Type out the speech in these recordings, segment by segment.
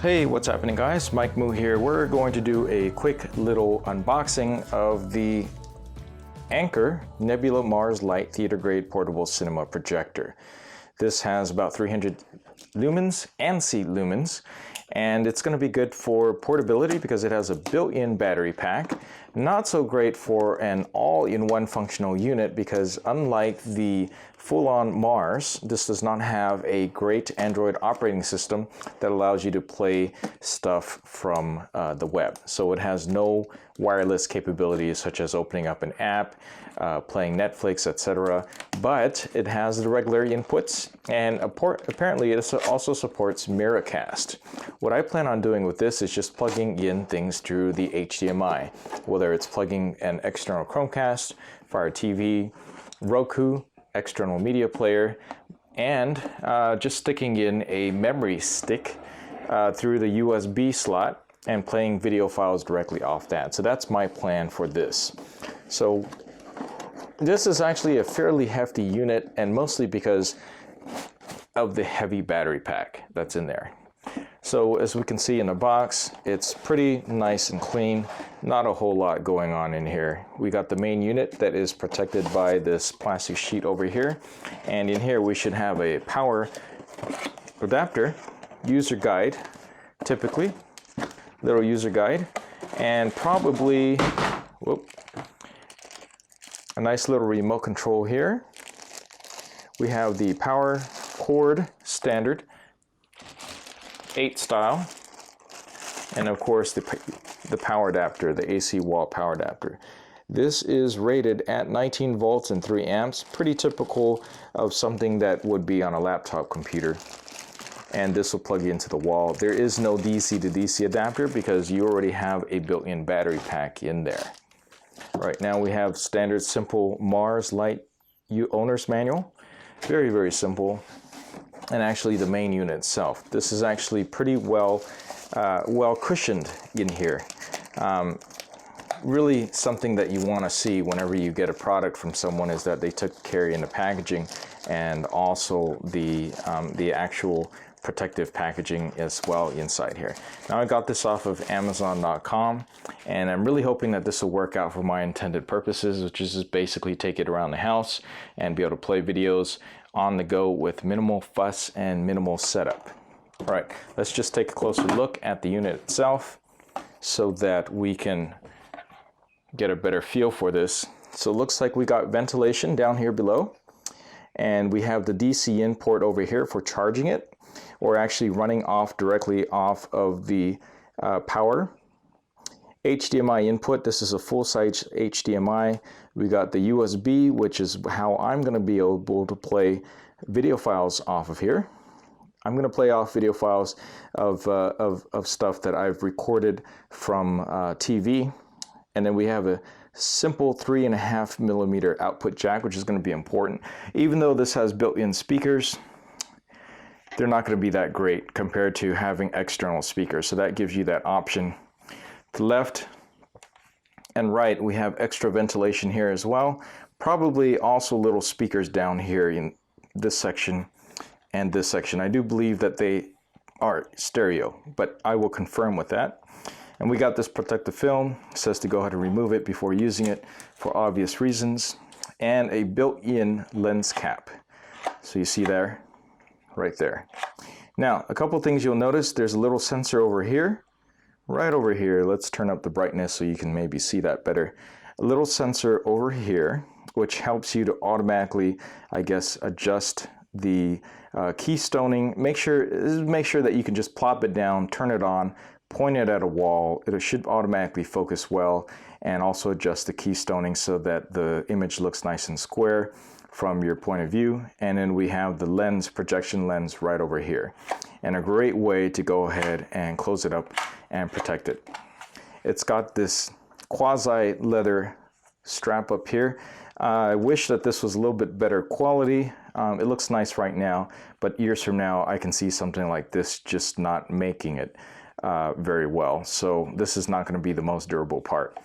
Hey, what's happening guys? Mike Moo here. We're going to do a quick little unboxing of the Anker Nebula Mars Lite theater grade portable cinema projector. This has about 300 lumens, ANSI lumens, and it's going to be good for portability because it has a built-in battery pack. Not so great for an all-in-one functional unit because unlike the full-on Mars, this does not have a great Android operating system that allows you to play stuff from the web. So it has no wireless capabilities such as opening up an app, playing Netflix, etc. But it has the regular inputs, and apparently it also supports Miracast. What I plan on doing with this is just plugging in things through the HDMI, whether it's plugging an external Chromecast, Fire TV, Roku, external media player, and just sticking in a memory stick through the USB slot and playing video files directly off that. So that's my plan for this. So this is actually a fairly hefty unit, and mostly because of the heavy battery pack that's in there. So as we can see in the box, it's pretty nice and clean. Not a whole lot going on in here. We got the main unit that is protected by this plastic sheet over here. And in here we should have a power adapter, user guide, typically, little user guide, and probably, a nice little remote control here. We have the power cord standard 8 style, and of course the power adapter, the AC wall power adapter. This is rated at 19 volts and 3 amps, pretty typical of something that would be on a laptop computer. And this will plug into the wall. There is no DC to DC adapter because you already have a built-in battery pack in there. Right now we have standard simple Mars Lite owner's manual. Very, very simple. And actually the main unit itself. This is actually pretty well cushioned in here. Really something that you want to see whenever you get a product from someone is that they took care in the packaging and also the actual protective packaging as well inside here. Now I got this off of Amazon.com, and I'm really hoping that this will work out for my intended purposes, which is just basically take it around the house and be able to play videos on the go with minimal fuss and minimal setup. All right, let's just take a closer look at the unit itself so that we can get a better feel for this. So it looks like we got ventilation down here below, and we have the DC in port over here for charging it, or actually running off directly off of the power. HDMI input, this is a full-size HDMI. We got the USB, which is how I'm going to be able to play video files off of here. I'm going to play off video files of stuff that I've recorded from TV. And then we have a simple 3.5 millimeter output jack, which is going to be important. Even though this has built-in speakers, they're not going to be that great compared to having external speakers. So that gives you that option. To the left and right, we have extra ventilation here as well. Probably also little speakers down here in this section and this section. I do believe that they are stereo, but I will confirm with that. And we got this protective film. It says to go ahead and remove it before using it for obvious reasons. And a built-in lens cap. So you see there, right there. Now, a couple things you'll notice. There's a little sensor over here. Right over here, let's turn up the brightness so you can maybe see that better. A little sensor over here, which helps you to automatically, I guess, adjust the keystoning. Make sure that you can just plop it down, turn it on, point it at a wall. It should automatically focus well, and also adjust the keystoning so that the image looks nice and square from your point of view. And then we have the lens, projection lens right over here. And a great way to go ahead and close it up and protect it. It's got this quasi leather strap up here. I wish that this was a little bit better quality. It looks nice right now, but years from now I can see something like this just not making it very well. So this is not going to be the most durable part.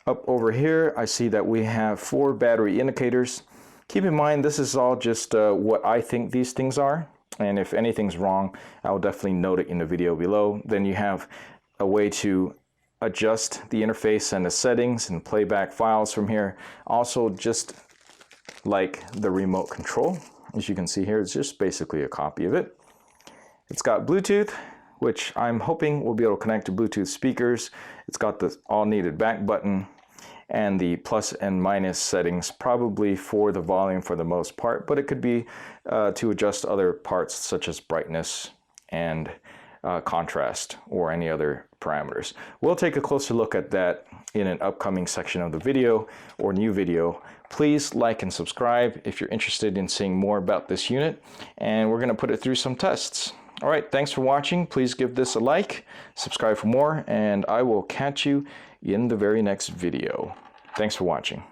Up over here I see that we have 4 battery indicators. Keep in mind this is all just what I think these things are. And if anything's wrong, I will definitely note it in the video below. Then you have a way to adjust the interface and the settings and playback files from here. Also, just like the remote control, as you can see here, it's just basically a copy of it. It's got Bluetooth, which I'm hoping will be able to connect to Bluetooth speakers. It's got the all needed back button and the plus and minus settings, probably for the volume for the most part, but it could be to adjust other parts such as brightness and contrast or any other parameters. We'll take a closer look at that in an upcoming section of the video or new video. Please like and subscribe if you're interested in seeing more about this unit, and we're going to put it through some tests. All right, thanks for watching. Please give this a like, subscribe for more, and I will catch you in the very next video. Thanks for watching.